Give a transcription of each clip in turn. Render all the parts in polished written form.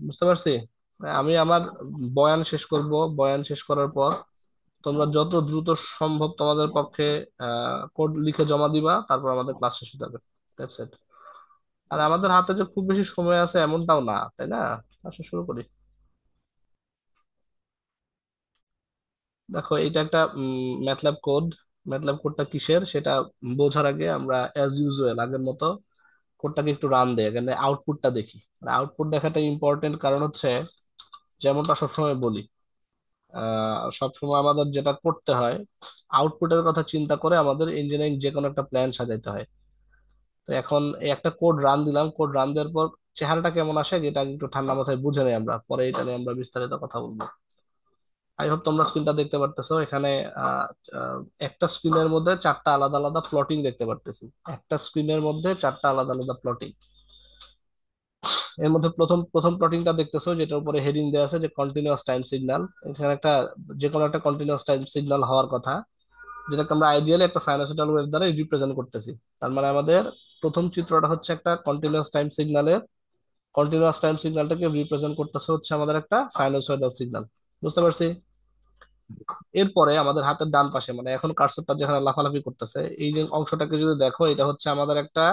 বুঝতে পারছি। আমি আমার বয়ান শেষ করব, বয়ান শেষ করার পর তোমরা যত দ্রুত সম্ভব তোমাদের পক্ষে কোড লিখে জমা দিবা, তারপর আমাদের ক্লাস শেষ হয়ে যাবে। That's it. আর আমাদের হাতে যে খুব বেশি সময় আছে এমনটাও না, তাই না? আসলে শুরু করি। দেখো, এটা একটা ম্যাটল্যাব কোড। ম্যাটল্যাব কোডটা কিসের সেটা বোঝার আগে আমরা অ্যাজ ইউজুয়াল আগের মতো কোডটাকে একটু রান দেয়, এখানে আউটপুটটা দেখি। আউটপুট দেখাটা ইম্পর্টেন্ট, কারণ হচ্ছে যেমনটা সবসময় বলি, সবসময় আমাদের যেটা করতে হয়, আউটপুটের কথা চিন্তা করে আমাদের ইঞ্জিনিয়ারিং যে কোনো একটা প্ল্যান সাজাইতে হয়। তো এখন এই একটা কোড রান দিলাম, কোড রান দেওয়ার পর চেহারাটা কেমন আসে এটা আগে একটু ঠান্ডা মাথায় বুঝে নেই, আমরা পরে এটা নিয়ে আমরা বিস্তারিত কথা বলবো। আই হোপ তোমরা স্ক্রিনটা দেখতে পারতেছো এখানে। আহ, আহ, একটা স্ক্রিনের মধ্যে চারটা আলাদা আলাদা প্লটিং দেখতে পারতেছি। একটা স্ক্রিনের মধ্যে চারটা আলাদা আলাদা প্লটিং। এর মধ্যে প্রথম প্রথম প্লটিংটা দেখতেছো, যেটার উপরে হেডিং দেওয়া আছে যে কন্টিনিউয়াস টাইম সিগন্যাল। এখানে একটা যে কোনো একটা কন্টিনিউয়াস টাইম সিগন্যাল হওয়ার কথা, যেটাকে আমরা আইডিয়ালি একটা সাইনোসয়েডাল ওয়েভ দ্বারা রিপ্রেজেন্ট করতেছি। তার মানে আমাদের প্রথম চিত্রটা হচ্ছে একটা কন্টিনিউয়াস টাইম সিগন্যালের, কন্টিনিউয়াস টাইম সিগন্যালটাকে রিপ্রেজেন্ট করতেছে হচ্ছে আমাদের একটা সাইনোসয়েডাল সিগন্যাল। বুঝতে পারছি? এরপরে আমাদের হাতের ডান পাশে, মানে এখন কার্সরটা যেখানে লাফালাফি করতেছে, এই যে অংশটাকে যদি দেখো, এটা হচ্ছে আমাদের একটা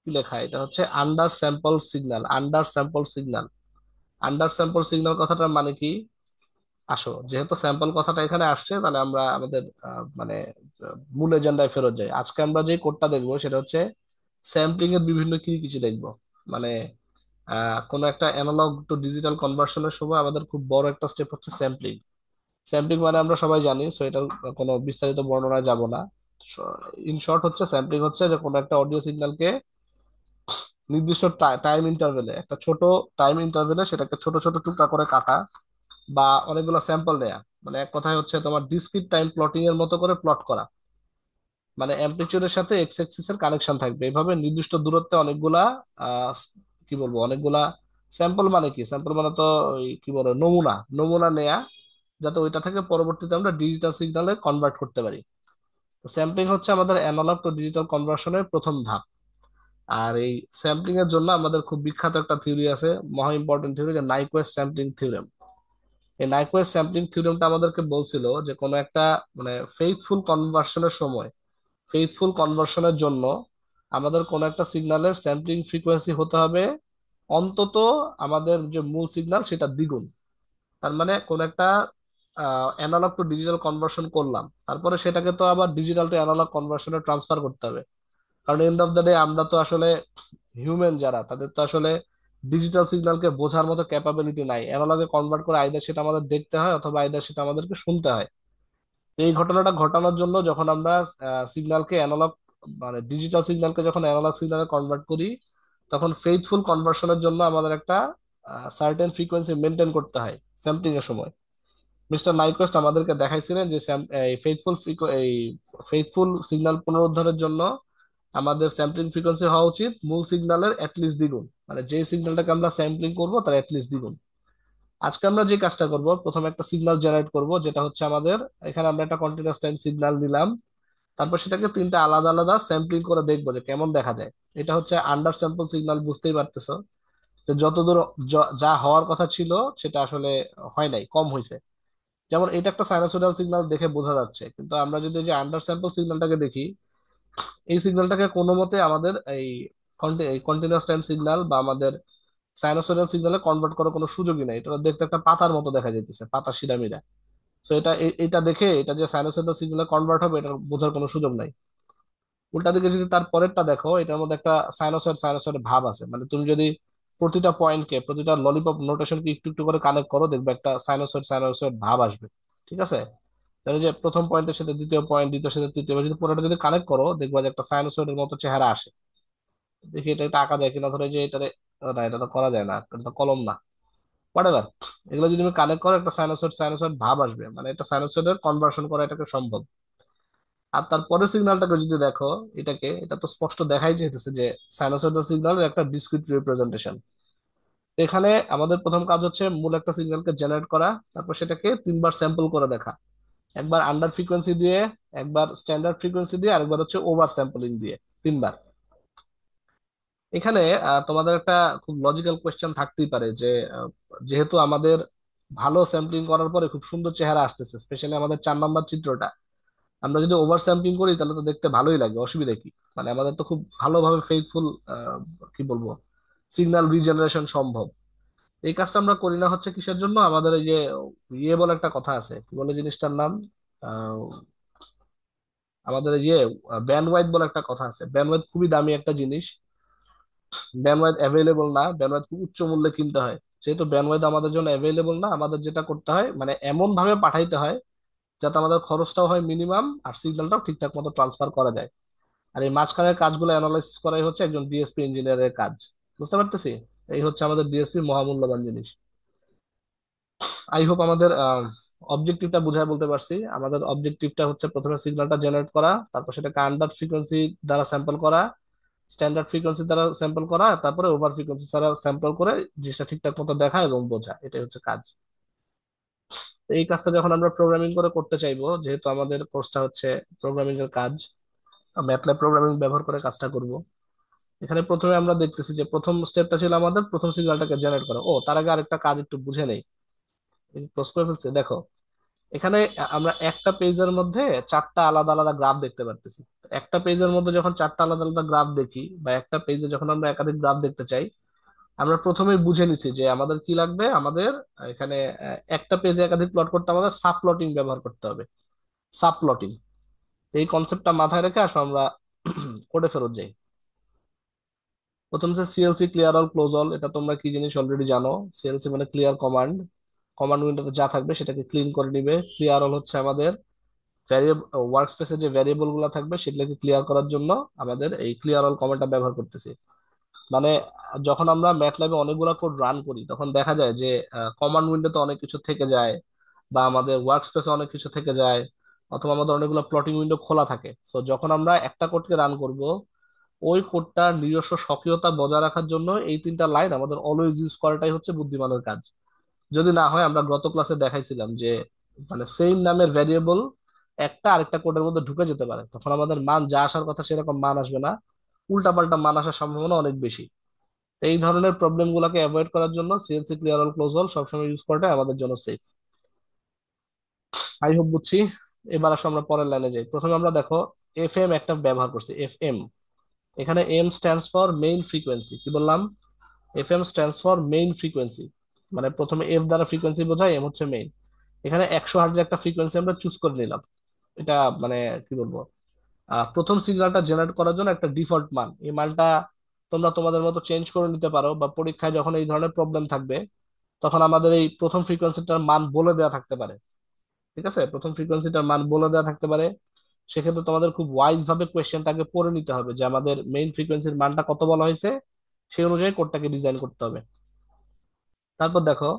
কি লেখা, এটা হচ্ছে under sample signal. Under sample signal, under sample signal কথাটার মানে কি? আসো, যেহেতু স্যাম্পল কথাটা এখানে আসছে, তাহলে আমরা আমাদের মানে মূল এজেন্ডায় ফেরত যাই। আজকে আমরা যে কোডটা দেখবো সেটা হচ্ছে স্যাম্পলিং এর বিভিন্ন কিছু দেখবো। মানে কোনো একটা অ্যানালগ টু ডিজিটাল কনভার্সনের সময় আমাদের খুব বড় একটা স্টেপ হচ্ছে স্যাম্পলিং। স্যাম্পলিং মানে আমরা সবাই জানি, সো এটার কোনো বিস্তারিত বর্ণনায় যাব না। ইন শর্ট হচ্ছে স্যাম্পলিং হচ্ছে যে কোনো একটা অডিও সিগন্যালকে নির্দিষ্ট টাইম ইন্টারভেলে, একটা ছোট টাইম ইন্টারভেলে সেটাকে ছোট ছোট টুকরা করে কাটা, বা অনেকগুলো স্যাম্পল নেয়া। মানে এক কথায় হচ্ছে তোমার ডিসক্রিট টাইম প্লটিং এর মতো করে প্লট করা। মানে অ্যামপ্লিচিউডের সাথে এক্স অ্যাক্সিস এর কানেকশন থাকবে, এভাবে নির্দিষ্ট দূরত্বে অনেকগুলা আহ, কি বলবো, অনেকগুলা স্যাম্পল। মানে কি স্যাম্পল মানে তো ওই কি বলে নমুনা, নমুনা নেয়া, যাতে ওইটা থেকে পরবর্তীতে আমরা ডিজিটাল সিগন্যালে কনভার্ট করতে পারি। স্যাম্পলিং হচ্ছে আমাদের অ্যানালগ টু ডিজিটাল কনভার্সনের প্রথম ধাপ। আর এই স্যাম্পলিং এর জন্য আমাদের খুব বিখ্যাত একটা থিওরি আছে, মহা ইম্পর্টেন্ট থিওরি, যে নাইকুয়েস্ট স্যাম্পলিং থিওরেম। এই নাইকুয়েস্ট স্যাম্পলিং থিওরেমটা আমাদেরকে বলছিল যে কোনো একটা মানে ফেইথফুল কনভার্সনের সময়, ফেইথফুল কনভার্সনের জন্য আমাদের কোন একটা সিগন্যালের স্যাম্পলিং ফ্রিকোয়েন্সি হতে হবে অন্তত আমাদের যে মূল সিগন্যাল সেটা দ্বিগুণ। তার মানে কোন একটা অ্যানালগ টু ডিজিটাল কনভার্সন করলাম, তারপরে সেটাকে তো আবার ডিজিটাল টু অ্যানালগ কনভার্সনে ট্রান্সফার করতে হবে। কারণ এন্ড অফ দ্য ডে আমরা তো আসলে হিউম্যান, যারা তাদের তো আসলে ডিজিটাল সিগন্যালকে বোঝার মতো ক্যাপাবিলিটি নাই। অ্যানালগে কনভার্ট করে আইদার সেটা আমাদের দেখতে হয়, অথবা আইদার সেটা আমাদেরকে শুনতে হয়। তো এই ঘটনাটা ঘটানোর জন্য যখন আমরা সিগন্যালকে অ্যানালগ, মানে ডিজিটাল সিগন্যালকে যখন অ্যানালগ সিগন্যালে কনভার্ট করি, তখন ফেইথফুল কনভার্সনের জন্য আমাদের একটা সার্টেন ফ্রিকোয়েন্সি মেনটেন করতে হয় স্যাম্পলিং এর সময়। মিস্টার নাইকোয়েস্ট আমাদেরকে দেখাইছিলেন যে এই ফেইথফুল সিগন্যাল পুনরুদ্ধারের জন্য আমাদের স্যাম্পলিং ফ্রিকোয়েন্সি হওয়া উচিত মূল সিগন্যালের অ্যাটলিস্ট দ্বিগুণ, মানে যে সিগন্যালটাকে আমরা স্যাম্পলিং করবো তার অ্যাটলিস্ট দ্বিগুণ। আজকে আমরা যে কাজটা করব, প্রথমে একটা সিগন্যাল জেনারেট করব, যেটা হচ্ছে আমাদের, এখানে আমরা একটা কন্টিনিউয়াস টাইম সিগন্যাল নিলাম। তারপর সেটাকে তিনটা আলাদা আলাদা স্যাম্পলিং করে দেখবো যে কেমন দেখা যায়। এটা হচ্ছে আন্ডার স্যাম্পল সিগন্যাল, বুঝতেই পারতেছো যে যতদূর যা হওয়ার কথা ছিল সেটা আসলে হয় নাই, কম হয়েছে। যেমন এটা একটা সাইনোসয়েডাল সিগন্যাল দেখে বোঝা যাচ্ছে, কিন্তু আমরা যদি এই যে আন্ডার স্যাম্পল সিগন্যালটাকে দেখি, এই সিগন্যালটাকে কোনো মতে আমাদের এই কন্টিনিউয়াস টাইম সিগন্যাল বা আমাদের সাইনোসয়েডাল সিগন্যালে কনভার্ট করার কোনো সুযোগই নাই। এটা দেখতে একটা পাতার মতো দেখা যাইতেছে, পাতা সিরামিরা। তো এটা দেখে এটা যে সাইনোসয়েডাল সিগন্যালে কনভার্ট হবে এটা বোঝার কোনো সুযোগ নাই। উল্টা দিকে যদি তার পরেরটা দেখো, এটার মধ্যে একটা সাইনোসয়েড সাইনোসয়েড ভাব আছে। মানে তুমি যদি প্রতিটা পয়েন্টকে, প্রতিটা ললিপপ নোটেশনকে একটু একটু করে কানেক্ট করো, দেখবে একটা সাইনোসয়েড সাইনোসয়েড ভাব আসবে। ঠিক আছে? তাহলে যে প্রথম পয়েন্টের সাথে দ্বিতীয় পয়েন্ট, দ্বিতীয় সাথে তৃতীয় point, যদি পুরোটা যদি কানেক্ট করো, দেখবা যে একটা সাইনোসয়েডের মতো চেহারা আসে। দেখি এটা একটা আঁকা যায় কিনা, ধরো এই যে এটারে, না এটা তো করা যায় না, এটা তো কলম না, হোয়াটএভার। এগুলো যদি তুমি কানেক্ট করো, একটা সাইনোসয়েড সাইনোসয়েড ভাব আসবে, মানে এটা সাইনোসয়েডের কনভার্সন করা এটাকে সম্ভব। আর তারপরে সিগন্যালটাকে যদি দেখো, এটা তো স্পষ্ট দেখাই যেতেছে যে সাইনোসয়েডাল সিগন্যালের একটা ডিসক্রিট রিপ্রেজেন্টেশন। এখানে আমাদের প্রথম কাজ হচ্ছে মূল একটা সিগন্যালকে জেনারেট করা, তারপর সেটাকে তিনবার স্যাম্পল করে দেখা। একবার আন্ডার ফ্রিকোয়েন্সি দিয়ে, একবার স্ট্যান্ডার্ড ফ্রিকোয়েন্সি দিয়ে, আরেকবার হচ্ছে ওভার স্যাম্পলিং দিয়ে, তিনবার। এখানে তোমাদের একটা খুব লজিক্যাল কোয়েশ্চেন থাকতেই পারে যে আহ, যেহেতু আমাদের ভালো স্যাম্পলিং করার পরে খুব সুন্দর চেহারা আসতেছে, স্পেশালি আমাদের 4 নাম্বার চিত্রটা, আমরা যদি ওভার স্যাম্পলিং করি তাহলে তো দেখতে ভালোই লাগে, অসুবিধা কি? মানে আমাদের তো খুব ভালোভাবে ফেইথফুল কি বলবো সিগন্যাল রিজেনারেশন সম্ভব। এই কাজটা আমরা করি না হচ্ছে কিসের জন্য? আমাদের এই যে ইয়ে বলে একটা কথা আছে, কি বলে জিনিসটার নাম, আহ, আমাদের এই যে ব্যান্ডওয়াইথ বলে একটা কথা আছে। ব্যান্ডওয়াইথ খুবই দামি একটা জিনিস, ব্যান্ডওয়াইথ অ্যাভেলেবল না, ব্যান্ডওয়াইথ খুব উচ্চ মূল্যে কিনতে হয়। যেহেতু ব্যান্ডওয়াইথ আমাদের জন্য অ্যাভেলেবল না, আমাদের যেটা করতে হয় মানে এমন ভাবে পাঠাইতে হয় যাতে আমাদের খরচটাও হয় মিনিমাম আর সিগন্যালটাও ঠিকঠাক মতো ট্রান্সফার করা যায়। আর এই মাঝখানের কাজগুলো অ্যানালাইসিস করাই হচ্ছে একজন ডিএসপি ইঞ্জিনিয়ারের কাজ। বুঝতে পারতেছি? এই হচ্ছে আমাদের ডিএসপি মহামূল্যবান জিনিস। আই হোপ আমাদের অবজেক্টিভটা বুঝায় বলতে পারছি। আমাদের অবজেক্টিভটা হচ্ছে প্রথমে সিগন্যালটা জেনারেট করা, তারপর সেটাকে আন্ডার ফ্রিকোয়েন্সি দ্বারা স্যাম্পল করা, স্ট্যান্ডার্ড ফ্রিকোয়েন্সি দ্বারা স্যাম্পল করা, তারপরে ওভার ফ্রিকোয়েন্সি দ্বারা স্যাম্পল করে জিনিসটা ঠিকঠাক মতো দেখা এবং বোঝা, এটাই হচ্ছে কাজ। তো এই কাজটা যখন আমরা প্রোগ্রামিং করে করতে চাইবো, যেহেতু আমাদের কোর্সটা হচ্ছে প্রোগ্রামিং এর কাজ, ম্যাটল্যাব প্রোগ্রামিং ব্যবহার করে কাজটা করব। এখানে প্রথমে আমরা দেখতেছি যে প্রথম স্টেপটা ছিল আমাদের প্রথম সিগন্যালটাকে জেনারেট করা। ও, তার আগে আরেকটা কাজ একটু বুঝে নেই, ক্লোজ করে ফেলছি দেখো। এখানে আমরা একটা পেজের মধ্যে 4টা আলাদা আলাদা গ্রাফ দেখতে পারতেছি। একটা পেজের মধ্যে যখন 4টা আলাদা আলাদা গ্রাফ দেখি, বা একটা পেজে যখন আমরা একাধিক গ্রাফ দেখতে চাই, আমরা প্রথমেই বুঝে নিছি যে আমাদের কি লাগবে। আমাদের এখানে একটা পেজে একাধিক প্লট করতে আমাদের সাব প্লটিং ব্যবহার করতে হবে। সাব প্লটিং, এই কনসেপ্টটা মাথায় রেখে আসো আমরা কোডে ফেরত যাই। প্রথম যে CLC clear all close all, এটা তোমরা কি জিনিস অলরেডি জানো। সিএলসি মানে ক্লিয়ার কমান্ড, কমান্ড উইন্ডোতে যা থাকবে সেটাকে ক্লিন করে নিবে। ক্লিয়ার অল হচ্ছে আমাদের ভ্যারিয়েবল, ওয়ার্ক স্পেসে যে ভ্যারিয়েবল গুলো থাকবে সেগুলোকে ক্লিয়ার করার জন্য আমাদের এই ক্লিয়ার অল কমান্ডটা ব্যবহার করতেছি। মানে যখন আমরা ম্যাটল্যাবে অনেকগুলো কোড রান করি তখন দেখা যায় যে কমান্ড উইন্ডোতে অনেক কিছু থেকে যায়, বা আমাদের ওয়ার্ক স্পেসে অনেক কিছু থেকে যায়, অথবা আমাদের অনেকগুলো প্লটিং উইন্ডো খোলা থাকে। তো যখন আমরা একটা কোডকে রান করব, ওই কোডটার নিজস্ব স্বকীয়তা বজায় রাখার জন্য এই 3টা লাইন আমাদের অলওয়েজ ইউজ করাটাই হচ্ছে বুদ্ধিমানের কাজ। যদি না হয়, আমরা গত ক্লাসে দেখাইছিলাম যে মানে সেম নামের ভ্যারিয়েবল একটা আরেকটা কোডের মধ্যে ঢুকে যেতে পারে, তখন আমাদের মান যা আসার কথা সেরকম মান আসবে না, উল্টাপাল্টা মান আসার সম্ভাবনা অনেক বেশি। তো এই ধরনের প্রবলেম গুলাকে অ্যাভয়েড করার জন্য CLC clear all close all সবসময় ইউজ করাটা আমাদের জন্য সেফ। আই হোপ বুঝছি। এবার আসলে আমরা পরের লাইনে যাই। প্রথমে আমরা দেখো এফ এম একটা ব্যবহার করছি, এফ এম। এখানে M stands for main frequency, কি বললাম? F M stands for main frequency. মানে প্রথমে এফ দ্বারা ফ্রিকোয়েন্সি বোঝায়, এম হচ্ছে মেইন। এখানে 100 হার্টজের একটা ফ্রিকোয়েন্সি আমরা চুজ করে নিলাম। এটা মানে কি বলবো, প্রথম সিগন্যালটা জেনারেট করার জন্য একটা ডিফল্ট মান। এই মানটা তোমরা তোমাদের মতো চেঞ্জ করে নিতে পারো, বা পরীক্ষায় যখন এই ধরনের প্রবলেম থাকবে তখন আমাদের এই প্রথম ফ্রিকোয়েন্সিটার মান বলে দেওয়া থাকতে পারে। ঠিক আছে, প্রথম ফ্রিকোয়েন্সিটার মান বলে দেওয়া থাকতে পারে। সেক্ষেত্রে তোমাদের খুব ওয়াইজ ভাবে কোয়েশ্চেনটাকে পড়ে নিতে হবে যে আমাদের মেইন ফ্রিকোয়েন্সির মানটা কত বলা হয়েছে, সেই অনুযায়ী কোডটাকে ডিজাইন করতে হবে। তারপর দেখো,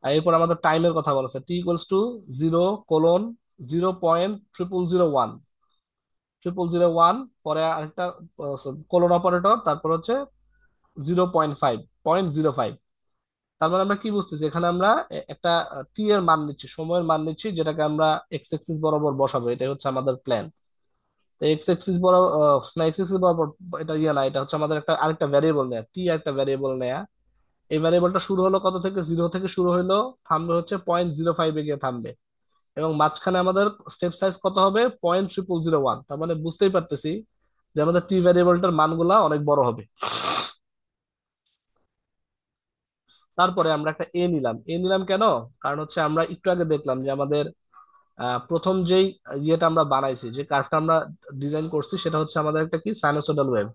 এরপর আমাদের টাইমের কথা বলা আছে, T=0:0.0001, 0001, পরে আরেকটা কোলন অপারেটর, তারপর হচ্ছে 0.5, 0.05। তার মানে আমরা কি বুঝতেছি, এখানে আমরা একটা টি এর মান নিচ্ছি, সময়ের মান নিচ্ছি, যেটাকে আমরা এক্স এক্সিস বরাবর বসাবো। এটাই হচ্ছে আমাদের প্ল্যান। এক্স এক্সিস বরাবর না, এক্স এক্সিস বরাবর এটা ইয়ে না, এটা হচ্ছে আমাদের একটা আরেকটা ভ্যারিয়েবল নেয়া, টি একটা ভ্যারিয়েবল নেয়া। এই ভ্যারিয়েবলটা শুরু হলো কত থেকে, 0 থেকে শুরু হইলো, থামবে হচ্ছে 0.05-এ গিয়ে থামবে। এবং মাঝখানে আমাদের স্টেপ সাইজ কত হবে, 0.0001। তার মানে বুঝতেই পারতেছি যে আমাদের টি ভ্যারিয়েবলটার মানগুলা অনেক বড় হবে। তারপরে আমরা একটা এ নিলাম। এ নিলাম কেন? কারণ হচ্ছে আমরা একটু আগে দেখলাম যে আমাদের প্রথম যেই ইয়েটা আমরা বানাইছি, যে কার্ভটা আমরা ডিজাইন করছি, সেটা হচ্ছে আমাদের একটা কি সাইনোসোডাল ওয়েভ।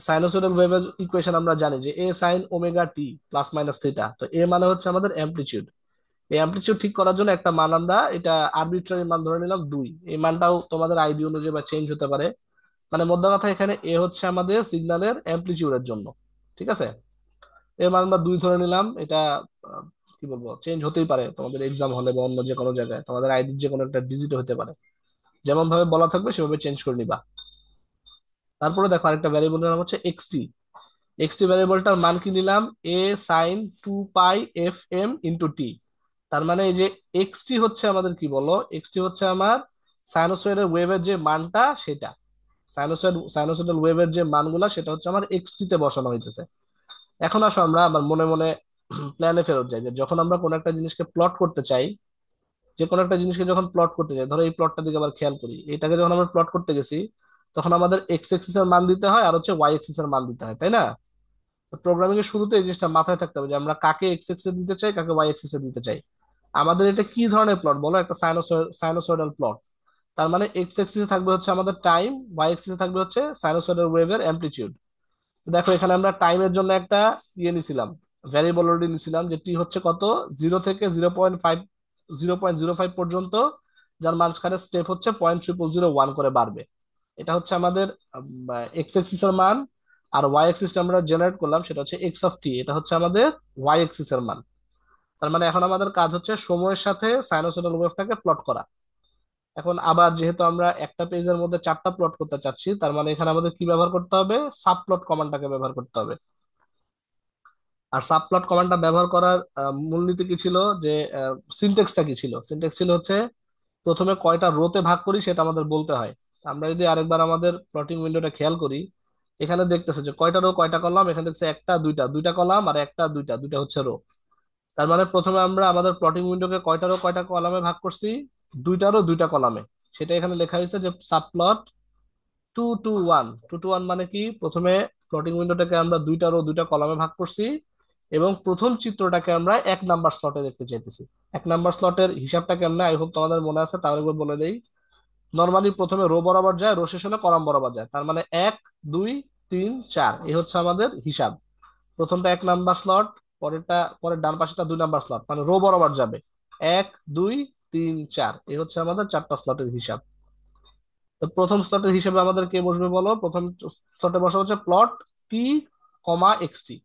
সাইনোসোডাল ওয়েভের ইকুয়েশন আমরা জানি যে এ sine omega t plus minus theta. তো এ মানে হচ্ছে আমাদের অ্যামপ্লিচিউড। এই অ্যামপ্লিচিউড ঠিক করার জন্য একটা মান আমরা এটা আরবিট্রারি মান ধরে নিলাম 2। এই মানটাও তোমাদের আইডি অনুযায়ী বা চেঞ্জ হতে পারে। মানে মোদ্দা কথা, এখানে এ হচ্ছে আমাদের সিগন্যালের অ্যামপ্লিচিউডের জন্য। ঠিক আছে, এর মান আমরা 2 ধরে নিলাম। এটা আহ, কি বলবো, চেঞ্জ হতেই পারে তোমাদের এক্সাম হলে বা অন্য যে কোনো জায়গায়, তোমাদের আইডির যে কোনো একটা ডিজিট হতে পারে। যেমন ভাবে বলা থাকবে সেভাবে চেঞ্জ করে নিবা। তারপরে দেখো আরেকটা ভ্যারিয়েবলের নাম হচ্ছে এক্সটি। এক্সটি ভ্যারিয়েবলটার মান কি নিলাম, এ সাইন 2 পাই এফ এম ইন্টু টি। তার মানে এই যে এক্সটি হচ্ছে আমাদের কি বলো, এক্সটি হচ্ছে আমার সাইনোসয়েডের ওয়েভের যে মানটা সেটা। সাইনোসয়েডাল ওয়েভের যে মানগুলা সেটা হচ্ছে আমার এক্স তে বসানো হইতেছে। এখন আসো আমরা আবার মনে মনে প্ল্যানে ফেরত যাই, যে যখন আমরা কোনো একটা জিনিসকে প্লট করতে চাই, যে কোনো একটা জিনিসকে যখন প্লট করতে চাই, ধরো এই প্লটটা দিকে আবার খেয়াল করি, এটাকে যখন আমরা প্লট করতে গেছি, তখন আমাদের এক্স এক্সিস এর মান দিতে হয় আর হচ্ছে ওয়াই এক্সিস এর মান দিতে হয়, তাই না? প্রোগ্রামিং এর শুরুতে এই জিনিসটা মাথায় থাকতে হবে যে আমরা কাকে এক্স এক্সিস দিতে চাই, কাকে ওয়াই এক্সিস দিতে চাই। আমাদের এটা কি ধরনের প্লট বলো? একটা সাইনোসয়েডাল প্লট। তার মানে এক্স এক্সিসে থাকবে হচ্ছে আমাদের টাইম, ওয়াই এক্সিসে থাকবে হচ্ছে সাইনোসয়েডাল ওয়েভের অ্যামপ্লিটিউড। দেখো এখানে আমরা টাইমের জন্য একটা ইয়ে নিছিলাম, ভ্যারিয়েবল অলরেডি নিছিলাম, যে টি হচ্ছে কত, 0 থেকে 0.5, 0.05 পর্যন্ত, যার মাঝখানে স্টেপ হচ্ছে 0.0001 করে বাড়বে। এটা হচ্ছে আমাদের এক্স এক্সিস এর মান। আর ওয়াই এক্সিস আমরা জেনারেট করলাম, সেটা হচ্ছে এক্স অফ টি, এটা হচ্ছে আমাদের ওয়াই এক্সিস এর মান। তার মানে এখন আমাদের কাজ হচ্ছে সময়ের সাথে সাইনোসয়েডাল ওয়েভটাকে প্লট করা। এখন আবার যেহেতু আমরা একটা পেজের মধ্যে চারটা প্লট করতে চাচ্ছি, তার মানে এখানে আমাদের কি ব্যবহার করতে হবে? সাব প্লট কমান্ডটাকে ব্যবহার করতে হবে। আর সাব প্লট কমান্ডটা ব্যবহার করার মূলনীতি কি ছিল, যে সিনটেক্সটা কি ছিল? সিনটেক্স ছিল হচ্ছে প্রথমে কয়টা রোতে ভাগ করি সেটা আমাদের বলতে হয়। আমরা যদি আরেকবার আমাদের প্লটিং উইন্ডোটা খেয়াল করি, এখানে দেখতেছে যে কয়টা রো কয়টা কলাম, এখানে দেখছে একটা দুইটা, দুইটা কলাম আর একটা দুইটা, দুইটা হচ্ছে রো। তার মানে প্রথমে আমরা আমাদের প্লটিং উইন্ডোকে কয়টা রো কয়টা কলামে ভাগ করছি? দুইটারও দুইটা কলামে। সেটা এখানে লেখা হয়েছে যে সাবপ্লট 2 to 1। 2 to 1 মানে কি? প্রথমে প্লটিং উইন্ডোটাকে আমরা দুইটা রো দুইটা কলামে ভাগ করছি, এবং প্রথম চিত্রটাকে আমরা 1 নাম্বার স্লটে দেখতে চাইতেছি। 1 নাম্বার স্লটের হিসাবটা কেমনে, আই হোপ তোমাদের মনে আছে, তাহলে একবার বলে দেই। নর্মালি প্রথমে রো বরাবর যায়, রো শেষ হলে কলাম বরাবর যায়, তার মানে 1 2 3 4, এই হচ্ছে আমাদের হিসাব। প্রথমটা 1 নাম্বার স্লট, পরের ডান পাশেটা 2 নাম্বার স্লট, মানে রো বরাবর যাবে 1 2 3 4, এই হচ্ছে আমাদের চারটা স্লটের হিসাব। তো প্রথম স্লটের হিসেবে আমাদের কে বসবে বলো? প্রথম স্লটে বসা হচ্ছে প্লট টি কমা এক্স টি।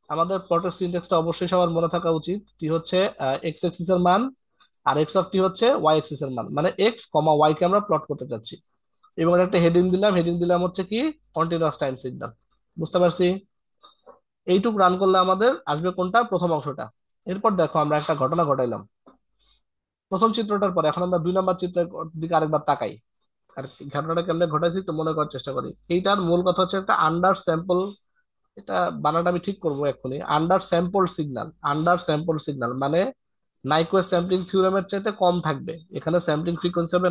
আমাদের প্লটের সিনট্যাক্সটা অবশ্যই সবার মনে থাকা উচিত। টি হচ্ছে এক্স এক্সিস এর মান, আর এক্স অফ টি হচ্ছে ওয়াই এক্সিস এর মান, মানে এক্স কমা ওয়াই কে আমরা প্লট করতে চাচ্ছি। এবং একটা হেডিং দিলাম হচ্ছে কি, কন্টিনিউয়াস টাইম সিগন্যাল। বুঝতে পারছি? এইটুক রান করলে আমাদের আসবে কোনটা? প্রথম অংশটা। এরপর দেখো আমরা একটা ঘটনা ঘটাইলাম। প্রথম চিত্রটার পরে এখন আমরা 2 নাম্বার চিত্রের দিকে আরেকবার তাকাই। আর ঘটনাটা কেমনে ঘটাইছি তো মনে করার চেষ্টা করি। এইটার মূল কথা হচ্ছে একটা আন্ডার স্যাম্পল, এটা বানানটা আমি ঠিক করবো এক্ষুনি, under sample signal. Under sample signal মানে নাইকোয়েস্ট স্যাম্পলিং থিওরেমের চাইতে কম থাকবে। এখানে স্যাম্পলিং ফ্রিকোয়েন্সি হবে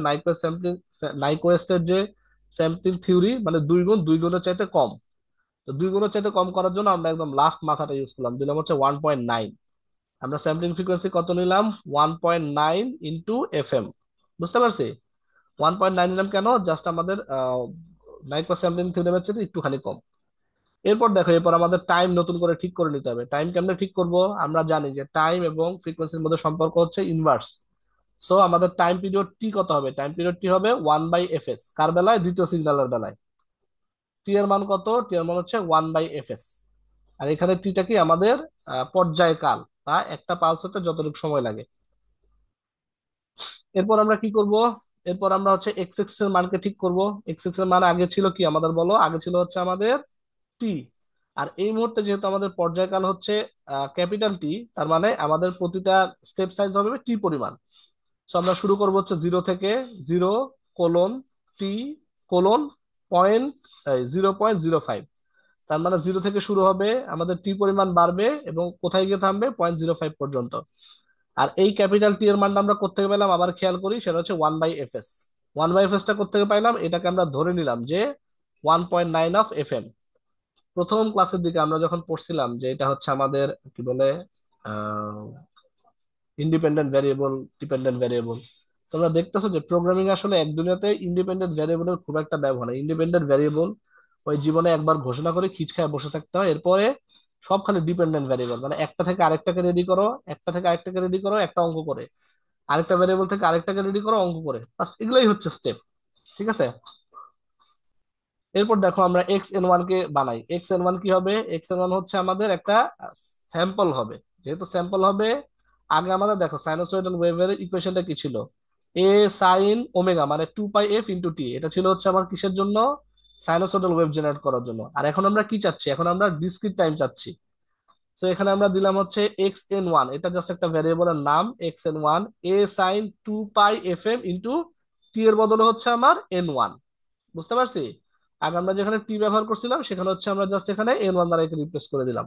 নাইকোয়েস্টের যে স্যাম্পলিং থিওরি, মানে 2 গুণ, 2 গুণের চাইতে কম। তো 2 গুণের চাইতে কম করার জন্য আমরা একদম লাস্ট মাথাটা ইউজ করলাম, দিলাম হচ্ছে 1.9। আমরা স্যাম্পলিং ফ্রিকোয়েন্সি কত নিলাম? 1.9 × FM। বুঝতে পারছি? 1.9 নিলাম কেন? জাস্ট আমাদের নাইকোয়েস্ট স্যাম্পলিং থিওরেমের চাইতে একটুখানি কম। এরপর দেখো, এরপর আমাদের টাইম নতুন করে ঠিক করে নিতে হবে। টাইম কেমনে ঠিক করব? আমরা জানি যে টাইম এবং ফ্রিকোয়েন্সির মধ্যে সম্পর্ক হচ্ছে ইনভার্স। সো আমাদের টাইম পিরিয়ড টি কত হবে? টাইম পিরিয়ড টি হবে 1/fs। কার বেলায়? দ্বিতীয় সিগন্যালের বেলায়। টি এর মান কত? টি এর মান হচ্ছে 1/fs। আর এখানে টিটা কি আমাদের পর্যায়কাল, বা একটা পালস হতে যতটুকু সময় লাগে। এরপর আমরা কি করব? এরপর আমরা হচ্ছে এক্স এক্স এর মানকে ঠিক করব। এক্স এক্স এর মান আগে ছিল কি আমাদের বলো? আগে ছিল হচ্ছে আমাদের টি। আর এই মুহূর্তে যেহেতু আমাদের পর্যায়কাল হচ্ছে ক্যাপিটাল টি, তার মানে আমাদের প্রতিটা স্টেপ সাইজ হবে টি পরিমাণ। সো আমরা শুরু করবো হচ্ছে 0 থেকে, 0:t:0.05। তার মানে 0 থেকে শুরু হবে, আমাদের টি পরিমাণ বাড়বে এবং কোথায় গিয়ে থামবে? 0.05 পর্যন্ত। আর এই ক্যাপিটাল টি এর মানটা আমরা কোত্থেকে পেলাম? আবার খেয়াল করি, সেটা হচ্ছে 1/fs। 1/fs টা কোত্থেকে পাইলাম? এটাকে আমরা ধরে নিলাম যে 1.9 of FM। প্রথম ক্লাসের দিকে আমরা যখন পড়ছিলাম যে এটা হচ্ছে আমাদের কি বলে, ইন্ডিপেন্ডেন্ট ভ্যারিয়েবল, ডিপেন্ডেন্ট ভ্যারিয়েবল। তোমরা দেখতেছো যে প্রোগ্রামিং আসলে এক দুনিয়াতে ইন্ডিপেন্ডেন্ট ভ্যারিয়েবলের খুব একটা ব্যবহার নেই। ইন্ডিপেন্ডেন্ট ভ্যারিয়েবল ওই জীবনে একবার ঘোষণা করে খিচ খায় বসে থাকতে হয়, এরপরে সব খালি ডিপেন্ডেন্ট ভ্যারিয়েবল, মানে একটা থেকে আরেকটাকে রেডি করো, একটা থেকে আরেকটাকে রেডি করো, একটা অঙ্ক করে, আরেকটা ভ্যারিয়েবল থেকে আরেকটাকে রেডি করো, অঙ্ক করে, বাস এগুলাই হচ্ছে স্টেপ। ঠিক আছে? এরপর দেখো আমরা এক্স এন ওয়ান কে বানাই। এক্স এন ওয়ান কি হবে? এক্স এন ওয়ান হচ্ছে আমাদের একটা স্যাম্পল হবে। যেহেতু স্যাম্পল হবে, আগে আমাদের দেখো সাইনোসয়েডাল ওয়েভের ইকুয়েশনটা কি ছিল? এ সাইন ওমেগা মানে 2πf × টি। এটা ছিল হচ্ছে আমার কিসের জন্য? সাইনোসয়েডাল ওয়েভ জেনারেট করার জন্য। আর এখন আমরা কি চাচ্ছি? এখন আমরা ডিসক্রিট টাইম চাচ্ছি। তো এখানে আমরা দিলাম হচ্ছে এক্স এন ওয়ান, এটা জাস্ট একটা ভ্যারিয়েবলের নাম, x N one. A sin 2πfm × টি এর বদলে হচ্ছে আমার N1। বুঝতে পারছি? আগে আমরা যেখানে টি ব্যবহার করছিলাম সেখানে হচ্ছে আমরা জাস্ট এখানে n1 দ্বারা একে রিপ্লেস করে দিলাম।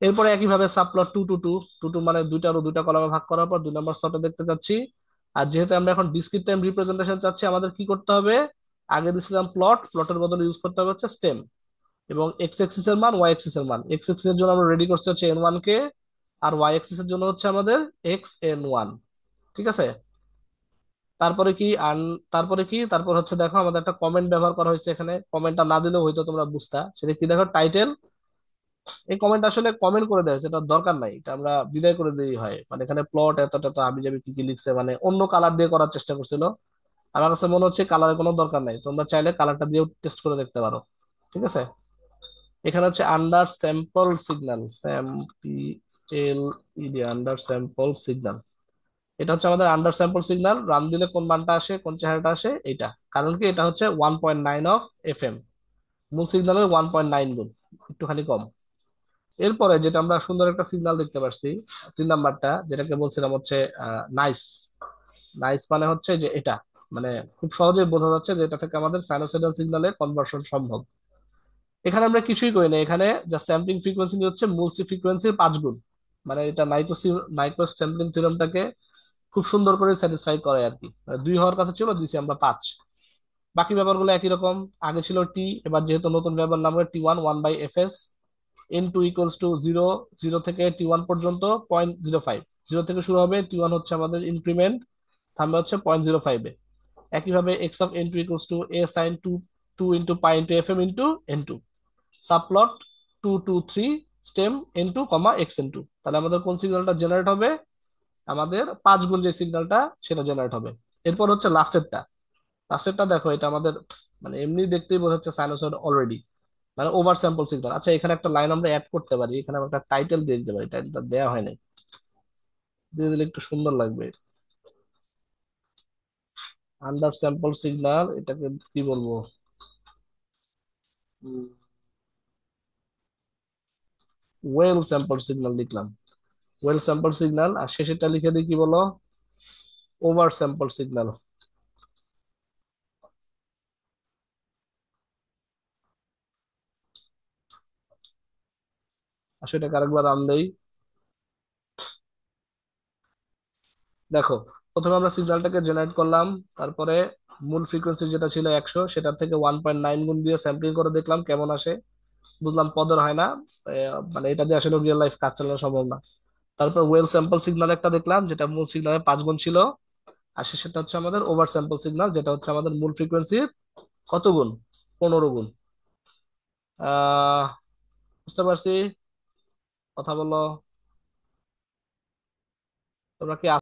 এরপরে একইভাবে subplot two two two two two মানে দুইটা কলামে ভাগ করার পর 2 নম্বর স্তরটা দেখতে চাচ্ছি। আর যেহেতু আমরা এখন ডিসক্রিট টাইম রিপ্রেজেন্টেশন চাচ্ছি, আমাদের কি করতে হবে? আগে দিছিলাম প্লট, প্লটের বদলে ইউজ করতে হবে হচ্ছে স্টেম। এবং এক্স এক্সিস এর মান, ওয়াই এক্সিস এর মান, এক্স এক্সিস এর জন্য আমরা রেডি করছি হচ্ছে n1 কে, আর ওয়াই এক্সিস এর জন্য হচ্ছে আমাদের xn1। ঠিক আছে। তারপরে কি আন তারপরে কি, তারপর হচ্ছে দেখো আমাদের একটা কমেন্ট ব্যবহার করা হয়েছে এখানে, কমেন্টটা না দিলেও হয়তো তোমরা বুঝতা, সেটা কি দেখো টাইটেল। এই কমেন্ট আসলে কমেন্ট করে দেয়, সেটা দরকার নাই, এটা আমরা বিদায় করে দিই হয়, মানে এখানে প্লট এতটা তো আমি যাবি কি কি লিখছে, মানে অন্য কালার দিয়ে করার চেষ্টা করছিল। আমার কাছে মনে হচ্ছে কালারের কোনো দরকার নাই, তোমরা চাইলে কালারটা দিয়েও টেস্ট করে দেখতে পারো। ঠিক আছে। এখানে হচ্ছে আন্ডার স্যাম্পল সিগন্যাল, এল ইডি আন্ডার স্যাম্পল সিগন্যাল। এটা হচ্ছে আমাদের আন্ডার স্যাম্পল সিগন্যাল, রান দিলে কোন মানটা আসে, কোন চেহারাটা আসে এইটা। কারণ কি, এটা হচ্ছে 1.9 অফ FM, মূল সিগন্যালের 1.9 গুণ, একটুখানি কম। এরপরে যেটা আমরা সুন্দর একটা সিগন্যাল দেখতে পাচ্ছি, 3 নাম্বারটা যেটাকে বলছিলাম হচ্ছে নাইস। নাইস মানে হচ্ছে যে এটা, মানে খুব সহজেই বোঝা যাচ্ছে যে এটা থেকে আমাদের সাইনোসয়েডাল সিগন্যালে কনভার্সন সম্ভব। এখানে আমরা কিছুই করি না, এখানে যা স্যাম্পলিং ফ্রিকোয়েন্সি হচ্ছে মূল ফ্রিকোয়েন্সির 5 গুণ। মানে এটা নাইকো স্যাম্পলিং থিওরেমটাকে খুব সুন্দর করে স্যাটিসফাই করে আর কি। মানে 2 হওয়ার কথা ছিল, দিছি আমরা 5। বাকি ব্যাপারগুলো একই রকম। আগে ছিল টি, এবার যেহেতু নতুন ব্যাপার নাম T1 1/fs। n2 equals two 0, 0 থেকে T1 পর্যন্ত 0.05। 0 থেকে শুরু হবে, T1 হচ্ছে আমাদের ইনক্রিমেন্ট, থামবে হচ্ছে 0.05-এ। একইভাবে x of n2 equals to a sine 2, 2 into pi into fm into n2। Subplot 2 2 3 stem n2 comma xn2। তাহলে আমাদের কোন সিগন্যালটা জেনারেট হবে? আমাদের 5 গুণ যে সিগন্যালটা, সেটা জেনারেট হবে। এরপর হচ্ছে লাস্টেরটা। লাস্টেরটা দেখো, এটা আমাদের মানে এমনি দেখতেই বোঝা যাচ্ছে সাইনোসয়েড অলরেডি, মানে ওভার স্যাম্পল সিগন্যাল। আচ্ছা, এখানে একটা লাইন আমরা অ্যাড করতে পারি, এখানে আমরা একটা টাইটেল দিয়ে দিতে পারি, টাইটেলটা দেওয়া হয় নাই, দিয়ে দিলে একটু সুন্দর লাগবে। আন্ডার স্যাম্পল সিগন্যাল, এটাকে কি বলবো? ওয়েল স্যাম্পল সিগন্যাল লিখলাম, ওয়েল স্যাম্পল সিগন্যাল। আর শেষেরটা লিখে দিই কি বলো? Over sample signal. আর সেটাকে আরেকবার রান দেই। দেখো, প্রথমে আমরা সিগন্যালটাকে জেনারেট করলাম, তারপরে মূল ফ্রিকোয়েন্সি যেটা ছিল 100, সেটার থেকে 1.9 গুণ দিয়ে স্যাম্পলিং করে দেখলাম কেমন আসে। বুঝলাম পদের হয় না, মানে এটা দিয়ে আসলে রিয়েল লাইফ কাজ চালানো সম্ভব না। তারপর ওয়েল স্যাম্পল সিগন্যাল একটা দেখলাম, যেটা মূল সিগন্যালের 5 গুণ ছিল। আর সেটা হচ্ছে আমাদের ওভার স্যাম্পল সিগন্যাল, যেটা হচ্ছে আমাদের মূল ফ্রিকোয়েন্সির কত গুণ? 15 গুণ। আহ বুঝতে পারছি। কথা বলো। তোমরা কি